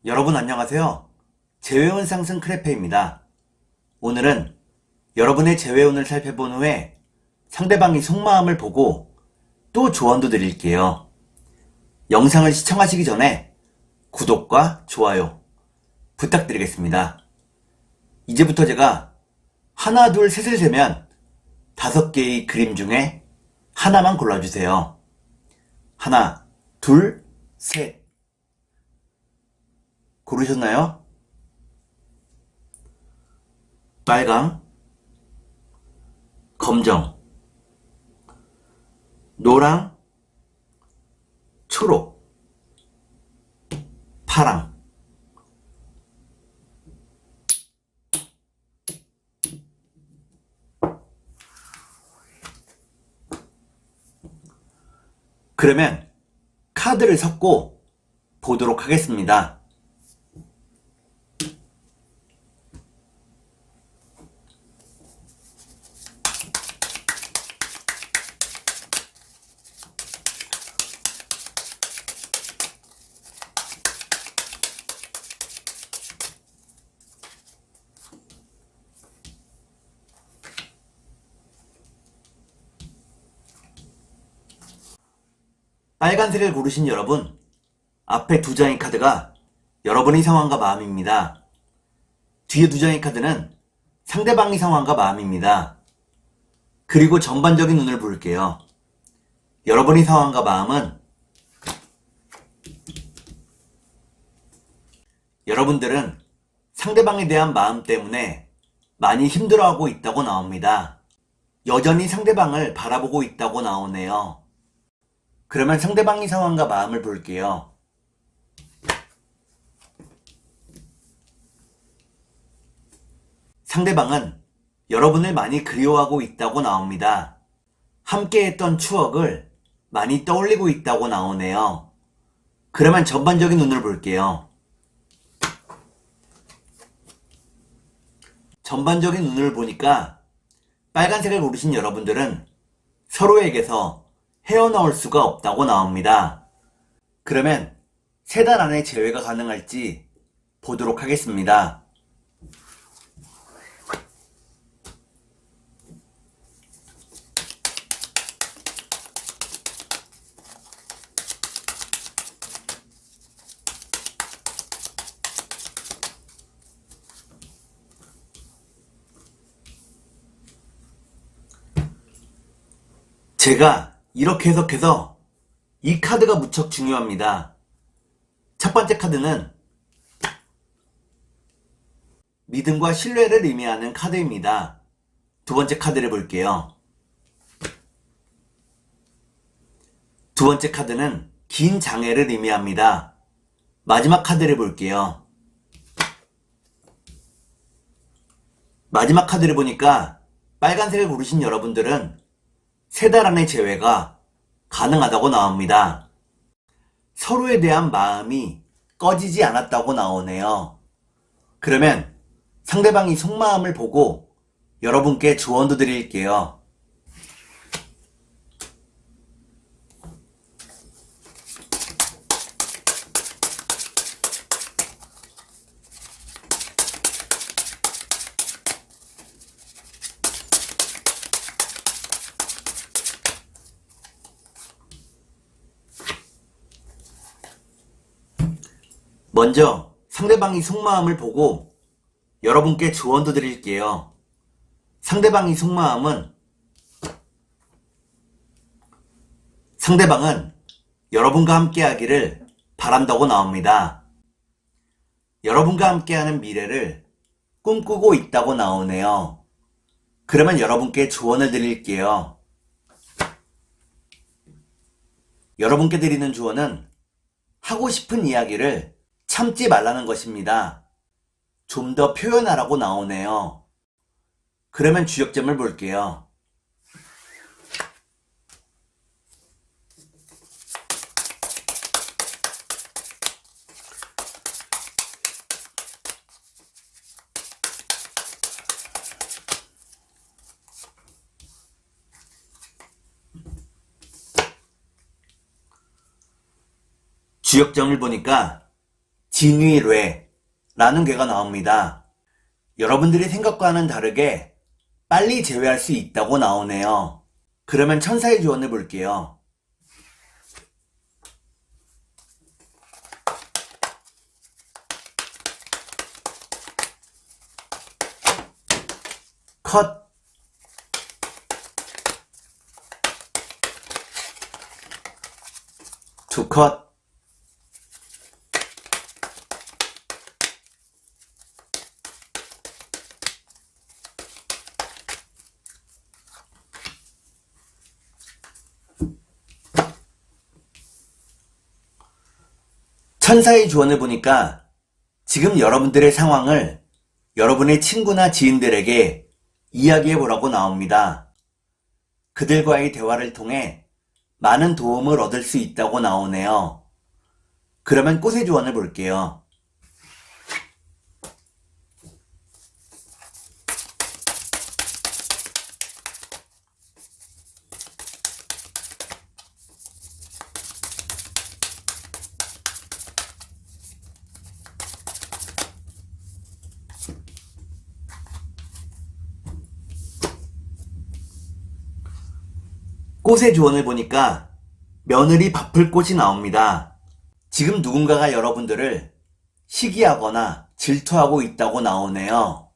여러분 안녕하세요. 재회운 상승 크레페입니다. 오늘은 여러분의 재회운을 살펴본 후에 상대방의 속마음을 보고 또 조언도 드릴게요. 영상을 시청하시기 전에 구독과 좋아요 부탁드리겠습니다. 이제부터 제가 하나, 둘, 셋을 세면 5개의 그림 중에 하나만 골라주세요. 하나, 둘, 셋. 고르셨나요? 빨강, 검정, 노랑, 초록, 파랑. 그러면 카드를 섞고 보도록 하겠습니다. 빨간색을 고르신 여러분, 앞에 2장의 카드가 여러분의 상황과 마음입니다. 뒤에 2장의 카드는 상대방의 상황과 마음입니다. 그리고 전반적인 눈을 볼게요. 여러분의 상황과 마음은 여러분들은 상대방에 대한 마음 때문에 많이 힘들어하고 있다고 나옵니다. 여전히 상대방을 바라보고 있다고 나오네요. 그러면 상대방의 상황과 마음을 볼게요. 상대방은 여러분을 많이 그리워하고 있다고 나옵니다. 함께 했던 추억을 많이 떠올리고 있다고 나오네요. 그러면 전반적인 눈을 볼게요. 전반적인 눈을 보니까 빨간색을 고르신 여러분들은 서로에게서 헤어나올 수가 없다고 나옵니다. 그러면 3달 안에 재회가 가능할지 보도록 하겠습니다. 제가 이렇게 해석해서 이 카드가 무척 중요합니다. 첫 번째 카드는 믿음과 신뢰를 의미하는 카드입니다. 두 번째 카드를 볼게요. 두 번째 카드는 긴 장애를 의미합니다. 마지막 카드를 볼게요. 마지막 카드를 보니까 빨간색을 고르신 여러분들은 3달 안의 재회가 가능하다고 나옵니다. 서로에 대한 마음이 꺼지지 않았다고 나오네요. 그러면 상대방이 속마음을 보고 여러분께 조언도 드릴게요. 먼저 상대방이 속마음을 보고 여러분께 조언도 드릴게요. 상대방의 속마음은 상대방은 여러분과 함께 하기를 바란다고 나옵니다. 여러분과 함께하는 미래를 꿈꾸고 있다고 나오네요. 그러면 여러분께 조언을 드릴게요. 여러분께 드리는 조언은 하고 싶은 이야기를 참지 말라는 것입니다. 좀 더 표현하라고 나오네요. 그러면 주역점을 볼게요. 주역점을 보니까 진위례라는 괴가 나옵니다. 여러분들이 생각과는 다르게 빨리 제외할 수 있다고 나오네요. 그러면 천사의 주원을 볼게요. 컷. 두 컷. 천사의 주원을 보니까 지금 여러분들의 상황을 여러분의 친구나 지인들에게 이야기해 보라고 나옵니다. 그들과의 대화를 통해 많은 도움을 얻을 수 있다고 나오네요. 그러면 꽃의 주원을 볼게요. 꽃의 주원을 보니까 며느리 바쁠 꽃이 나옵니다. 지금 누군가가 여러분들을 시기하거나 질투하고 있다고 나오네요.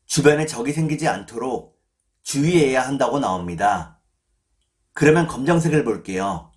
주변에 적이 생기지 않도록 주의해야 한다고 나옵니다. 그러면 검정색을 볼게요.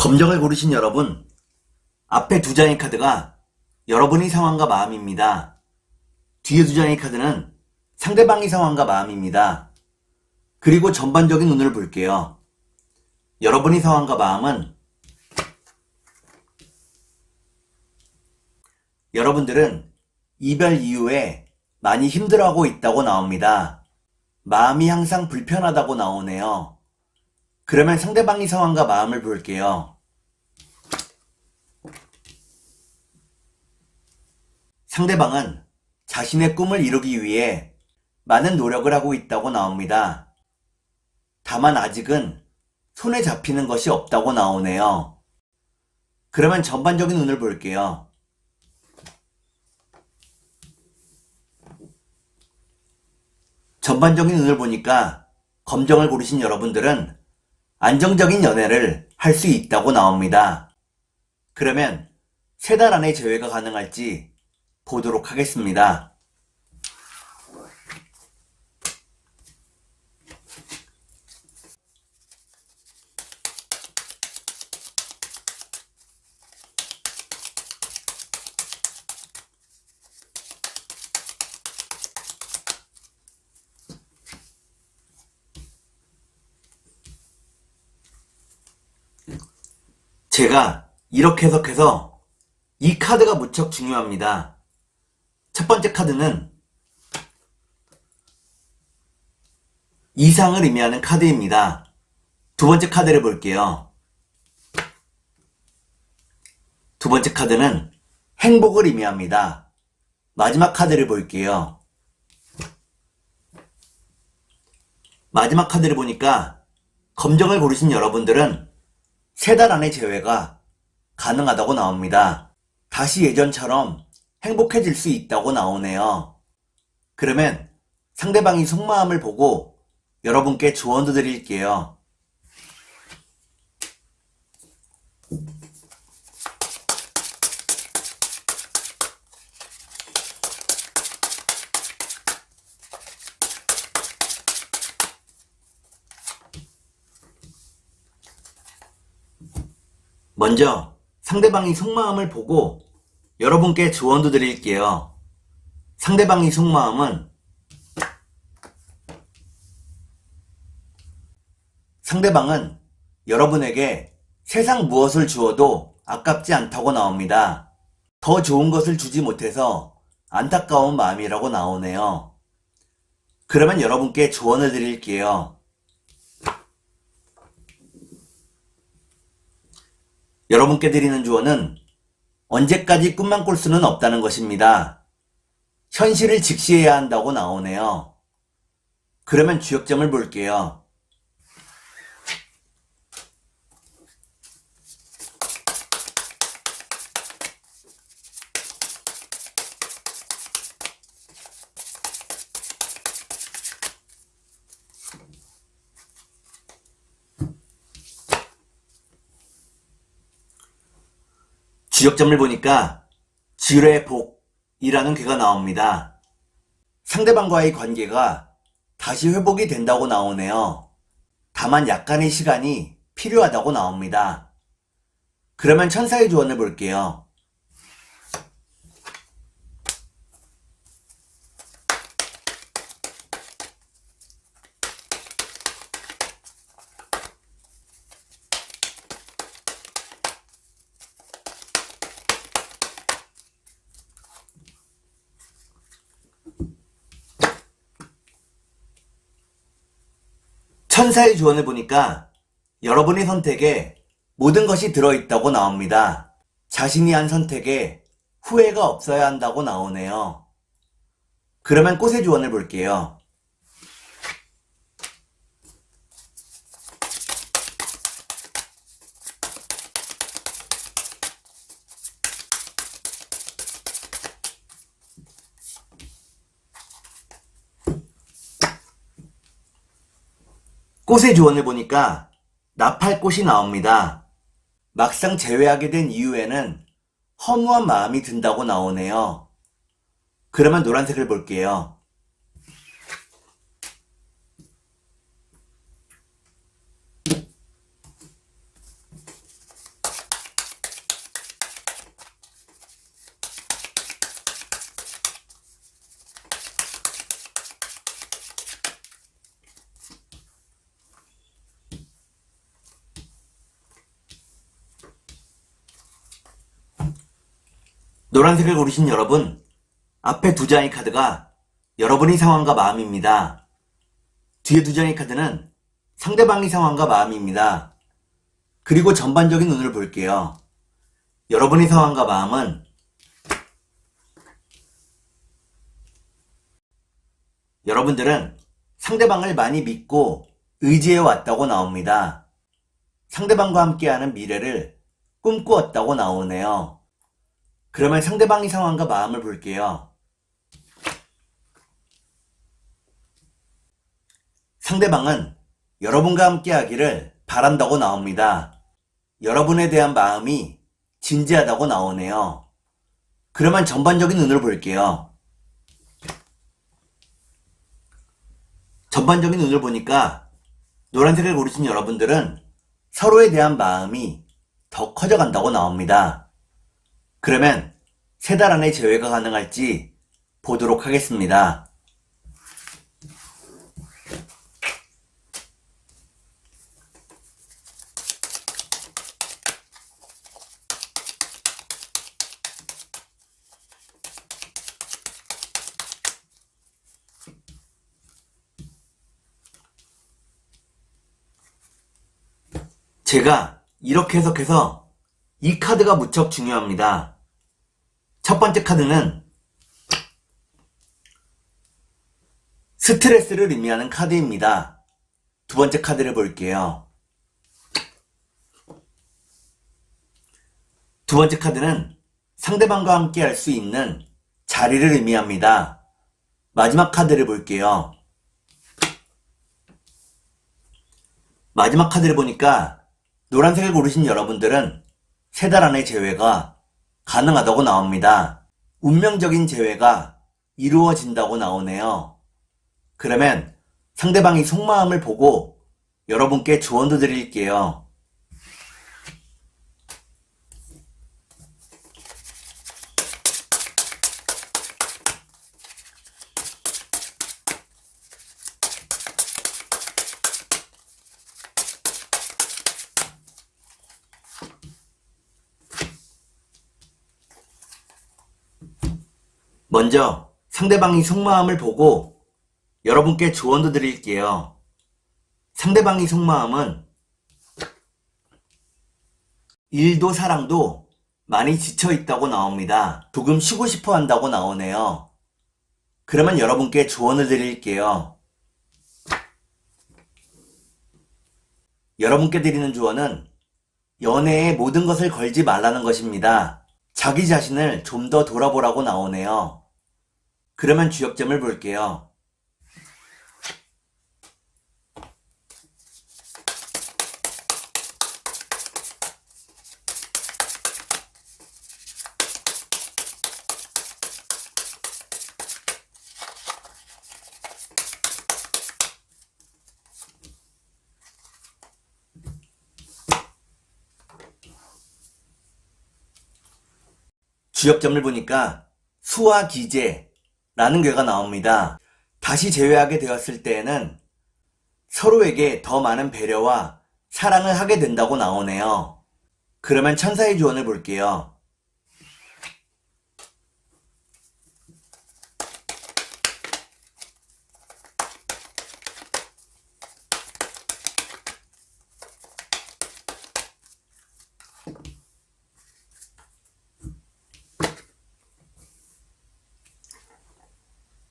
검정을 고르신 여러분, 앞에 두 장의 카드가 여러분의 상황과 마음입니다. 뒤에 두 장의 카드는 상대방의 상황과 마음입니다. 그리고 전반적인 운을 볼게요. 여러분의 상황과 마음은 여러분들은 이별 이후에 많이 힘들어하고 있다고 나옵니다. 마음이 항상 불편하다고 나오네요. 그러면 상대방의 상황과 마음을 볼게요. 상대방은 자신의 꿈을 이루기 위해 많은 노력을 하고 있다고 나옵니다. 다만 아직은 손에 잡히는 것이 없다고 나오네요. 그러면 전반적인 운을 볼게요. 전반적인 운을 보니까 검정을 고르신 여러분들은 안정적인 연애를 할 수 있다고 나옵니다. 그러면 3달 안에 재회가 가능할지 보도록 하겠습니다. 제가 이렇게 해석해서 이 카드가 무척 중요합니다. 첫 번째 카드는 이상을 의미하는 카드입니다. 두 번째 카드를 볼게요. 두 번째 카드는 행복을 의미합니다. 마지막 카드를 볼게요. 마지막 카드를 보니까 검정을 고르신 여러분들은 3달 안에 재회가 가능하다고 나옵니다. 다시 예전처럼 행복해질 수 있다고 나오네요. 그러면 상대방이 속마음을 보고 여러분께 조언도 드릴게요. 먼저 상대방이 속마음을 보고 여러분께 조언도 드릴게요. 상대방의 속마음은 상대방은 여러분에게 세상 무엇을 주어도 아깝지 않다고 나옵니다. 더 좋은 것을 주지 못해서 안타까운 마음이라고 나오네요. 그러면 여러분께 조언을 드릴게요. 여러분께 드리는 조언은 언제까지 꿈만 꿀 수는 없다는 것입니다. 현실을 직시해야 한다고 나오네요. 그러면 주역점을 볼게요. 주역점을 보니까 지뢰복이라는 괴가 나옵니다. 상대방과의 관계가 다시 회복이 된다고 나오네요. 다만 약간의 시간이 필요하다고 나옵니다. 그러면 천사의 조언을 볼게요. 천사의 조언을 보니까 여러분의 선택에 모든 것이 들어있다고 나옵니다. 자신이 한 선택에 후회가 없어야 한다고 나오네요. 그러면 꽃의 조언을 볼게요. 꽃의 조언을 보니까 나팔꽃이 나옵니다. 막상 재회하게 된 이후에는 허무한 마음이 든다고 나오네요. 그러면 노란색을 볼게요. 노란색을 고르신 여러분, 앞에 두 장의 카드가 여러분의 상황과 마음입니다. 뒤에 두 장의 카드는 상대방의 상황과 마음입니다. 그리고 전반적인 운을 볼게요. 여러분의 상황과 마음은 여러분들은 상대방을 많이 믿고 의지해 왔다고 나옵니다. 상대방과 함께하는 미래를 꿈꾸었다고 나오네요. 그러면 상대방의 상황과 마음을 볼게요. 상대방은 여러분과 함께 하기를 바란다고 나옵니다. 여러분에 대한 마음이 진지하다고 나오네요. 그러면 전반적인 운을 볼게요. 전반적인 운을 보니까 노란색을 고르신 여러분들은 서로에 대한 마음이 더 커져간다고 나옵니다. 그러면 3달 안에 재회가 가능할지 보도록 하겠습니다. 제가 이렇게 해석해서 이 카드가 무척 중요합니다. 첫 번째 카드는 스트레스를 의미하는 카드입니다. 두 번째 카드를 볼게요. 두 번째 카드는 상대방과 함께 할 수 있는 자리를 의미합니다. 마지막 카드를 볼게요. 마지막 카드를 보니까 노란색을 고르신 여러분들은 3달 안에 재회가 가능하다고 나옵니다. 운명적인 재회가 이루어진다고 나오네요. 그러면 상대방의 속마음을 보고 여러분께 조언도 드릴게요. 먼저 상대방이 속마음을 보고 여러분께 조언도 드릴게요. 상대방이 속마음은 일도 사랑도 많이 지쳐있다고 나옵니다. 조금 쉬고 싶어 한다고 나오네요. 그러면 여러분께 조언을 드릴게요. 여러분께 드리는 조언은 연애에 모든 것을 걸지 말라는 것입니다. 자기 자신을 좀 더 돌아보라고 나오네요. 그러면 주역점을 볼게요. 주역점을 보니까 수와 기재라는 괴가 나옵니다. 다시 재회하게 되었을 때에는 서로에게 더 많은 배려와 사랑을 하게 된다고 나오네요. 그러면 천사의 조언을 볼게요.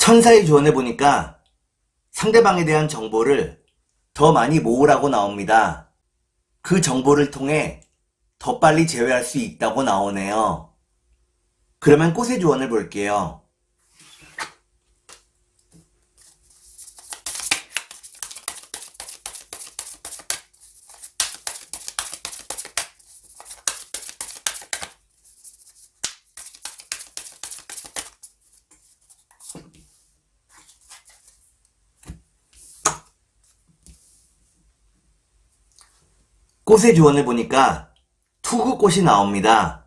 천사의 조언을 보니까 상대방에 대한 정보를 더 많이 모으라고 나옵니다. 그 정보를 통해 더 빨리 재회할 수 있다고 나오네요. 그러면 꽃의 조언을 볼게요. 꽃의 조언을 보니까 투구꽃이 나옵니다.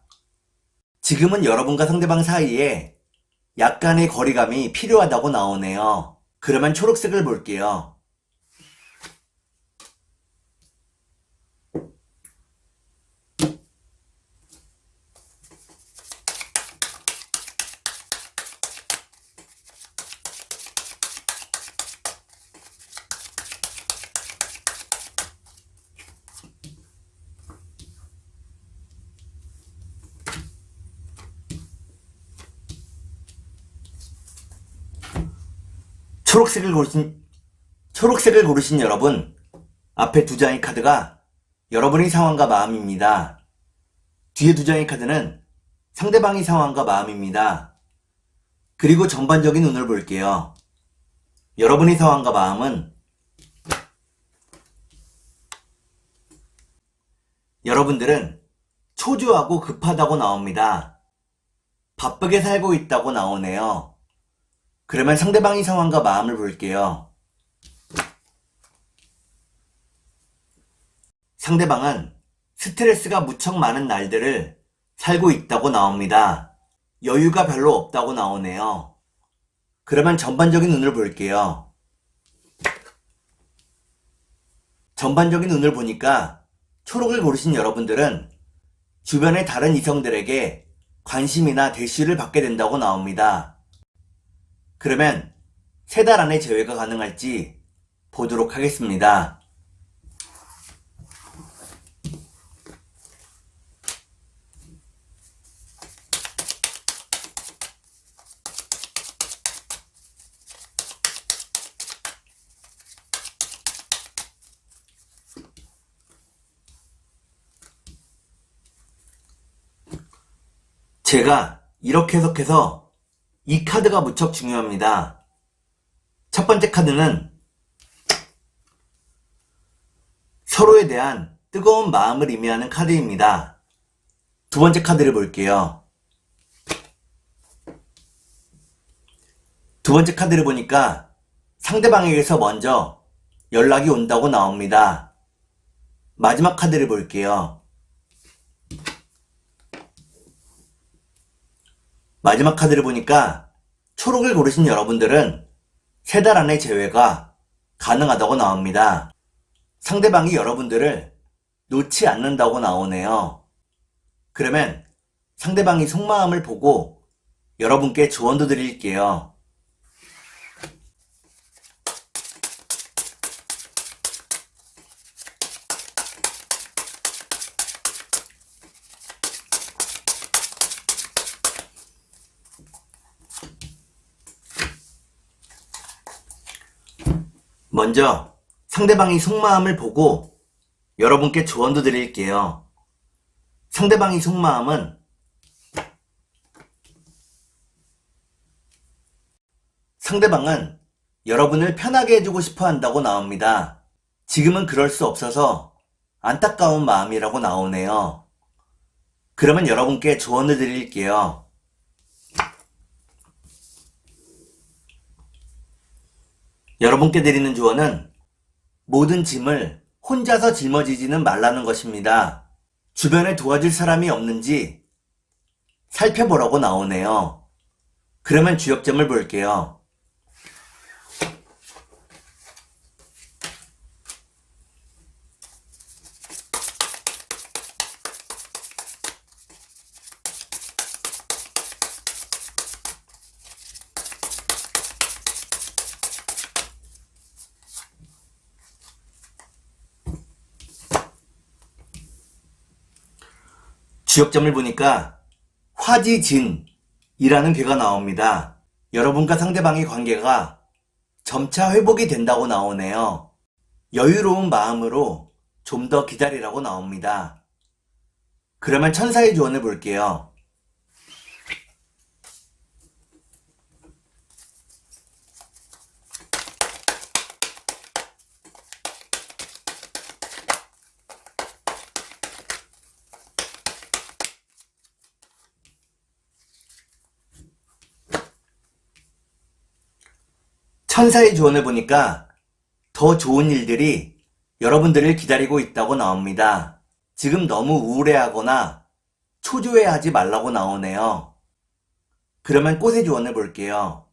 지금은 여러분과 상대방 사이에 약간의 거리감이 필요하다고 나오네요. 그러면 초록색을 볼게요. 초록색을 고르신 여러분, 앞에 두 장의 카드가 여러분의 상황과 마음입니다. 뒤에 두 장의 카드는 상대방의 상황과 마음입니다. 그리고 전반적인 운을 볼게요. 여러분의 상황과 마음은 여러분들은 초조하고 급하다고 나옵니다. 바쁘게 살고 있다고 나오네요. 그러면 상대방의 상황과 마음을 볼게요. 상대방은 스트레스가 무척 많은 날들을 살고 있다고 나옵니다. 여유가 별로 없다고 나오네요. 그러면 전반적인 운을 볼게요. 전반적인 운을 보니까 초록을 고르신 여러분들은 주변의 다른 이성들에게 관심이나 대시를 받게 된다고 나옵니다. 그러면 3달 안에 재회가 가능할지 보도록 하겠습니다. 제가 이렇게 해석해서 이 카드가 무척 중요합니다. 첫 번째 카드는 서로에 대한 뜨거운 마음을 의미하는 카드입니다. 두 번째 카드를 볼게요. 두 번째 카드를 보니까 상대방에게서 먼저 연락이 온다고 나옵니다. 마지막 카드를 볼게요. 마지막 카드를 보니까 초록을 고르신 여러분들은 3달 안에 재회가 가능하다고 나옵니다. 상대방이 여러분들을 놓지 않는다고 나오네요. 그러면 상대방이 속마음을 보고 여러분께 조언도 드릴게요. 먼저 상대방이 속마음을 보고 여러분께 조언도 드릴게요. 상대방이 속마음은 상대방은 여러분을 편하게 해주고 싶어 한다고 나옵니다. 지금은 그럴 수 없어서 안타까운 마음이라고 나오네요. 그러면 여러분께 조언을 드릴게요. 여러분께 드리는 조언은 모든 짐을 혼자서 짊어지지는 말라는 것입니다. 주변에 도와줄 사람이 없는지 살펴보라고 나오네요. 그러면 주역점을 볼게요. 주역점을 보니까 화지진이라는 괴가 나옵니다. 여러분과 상대방의 관계가 점차 회복이 된다고 나오네요. 여유로운 마음으로 좀 더 기다리라고 나옵니다. 그러면 천사의 조언을 볼게요. 천사의 조언을 보니까 더 좋은 일들이 여러분들을 기다리고 있다고 나옵니다. 지금 너무 우울해하거나 초조해하지 말라고 나오네요. 그러면 꽃의 조언을 볼게요.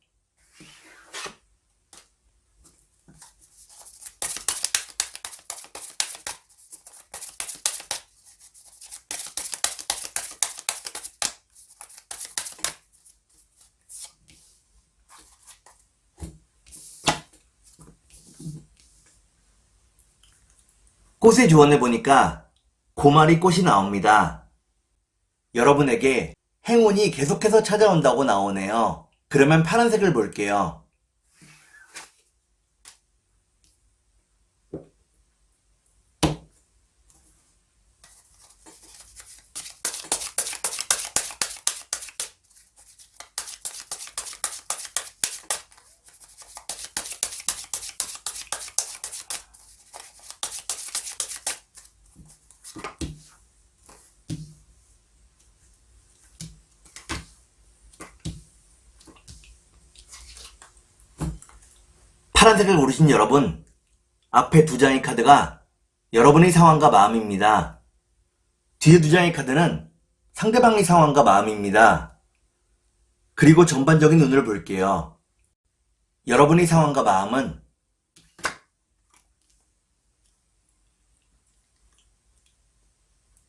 꽃의 조언을 보니까 고마리 꽃이 나옵니다. 여러분에게 행운이 계속해서 찾아온다고 나오네요. 그러면 파란색을 볼게요. 파란색을 고르신 여러분, 앞에 두 장의 카드가 여러분의 상황과 마음입니다. 뒤에 두 장의 카드는 상대방의 상황과 마음입니다. 그리고 전반적인 운을 볼게요. 여러분의 상황과 마음은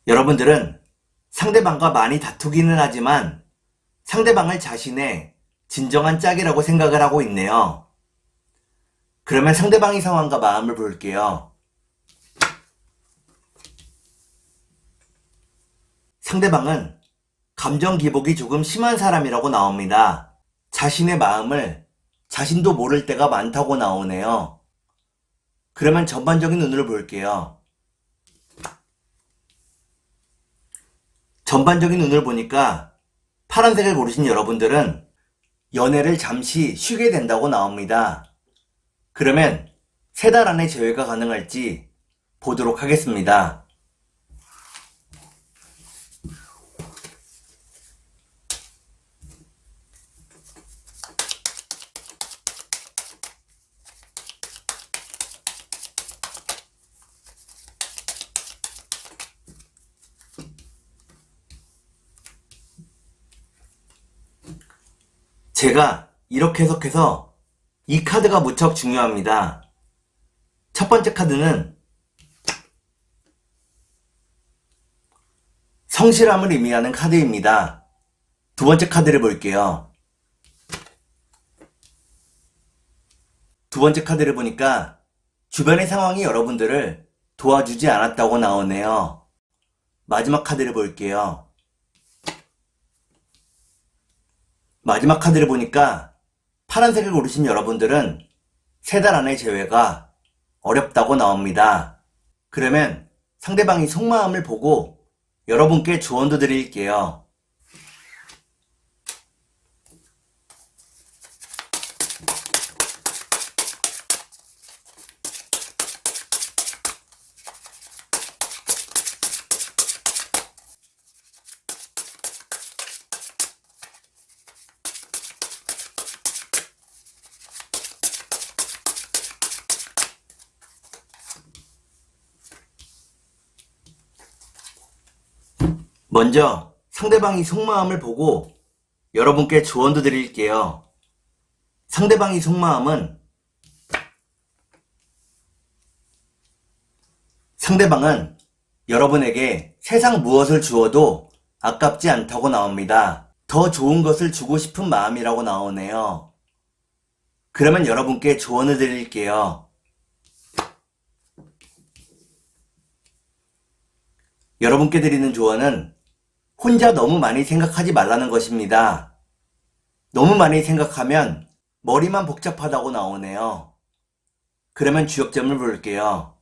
여러분들은 상대방과 많이 다투기는 하지만 상대방을 자신의 진정한 짝이라고 생각을 하고 있네요. 그러면 상대방의 상황과 마음을 볼게요. 상대방은 감정 기복이 조금 심한 사람이라고 나옵니다. 자신의 마음을 자신도 모를 때가 많다고 나오네요. 그러면 전반적인 운을 볼게요. 전반적인 운을 보니까 파란색을 고르신 여러분들은 연애를 잠시 쉬게 된다고 나옵니다. 그러면 3달 안에 재회가 가능할지 보도록 하겠습니다. 제가 이렇게 해석해서 이 카드가 무척 중요합니다. 첫 번째 카드는 성실함을 의미하는 카드입니다. 두 번째 카드를 볼게요. 두 번째 카드를 보니까 주변의 상황이 여러분들을 도와주지 않았다고 나오네요. 마지막 카드를 볼게요. 마지막 카드를 보니까 파란색을 고르신 여러분들은 3달 안의 재회가 어렵다고 나옵니다. 그러면 상대방이 속마음을 보고 여러분께 조언도 드릴게요. 먼저 상대방이 속마음을 보고 여러분께 조언도 드릴게요. 상대방이 속마음은 상대방은 여러분에게 세상 무엇을 주어도 아깝지 않다고 나옵니다. 더 좋은 것을 주고 싶은 마음이라고 나오네요. 그러면 여러분께 조언을 드릴게요. 여러분께 드리는 조언은 혼자 너무 많이 생각하지 말라는 것입니다. 너무 많이 생각하면 머리만 복잡하다고 나오네요. 그러면 주역점을 볼게요.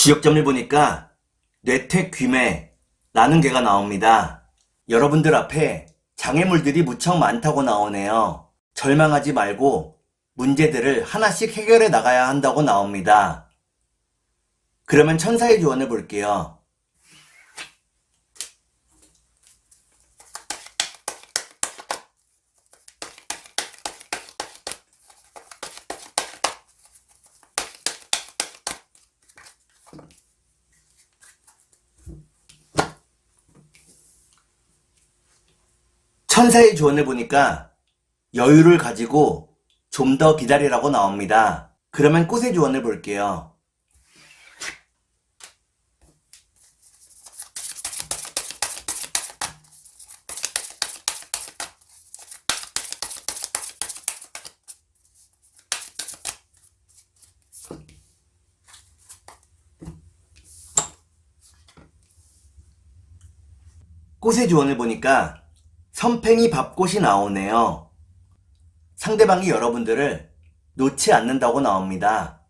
지역점을 보니까 뇌퇴귀매라는 개가 나옵니다. 여러분들 앞에 장애물들이 무척 많다고 나오네요. 절망하지 말고 문제들을 하나씩 해결해 나가야 한다고 나옵니다. 그러면 천사의 조언을 볼게요. 천사의 조언을 보니까 여유를 가지고 좀 더 기다리라고 나옵니다. 그러면 꽃의 조언을 볼게요. 꽃의 조언을 보니까 선팽이 밥꽃이 나오네요. 상대방이 여러분들을 놓지 않는다고 나옵니다.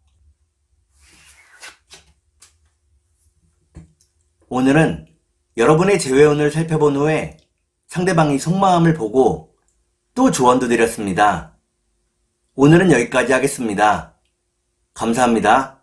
오늘은 여러분의 재회운을 살펴본 후에 상대방이 속마음을 보고 또 조언도 드렸습니다. 오늘은 여기까지 하겠습니다. 감사합니다.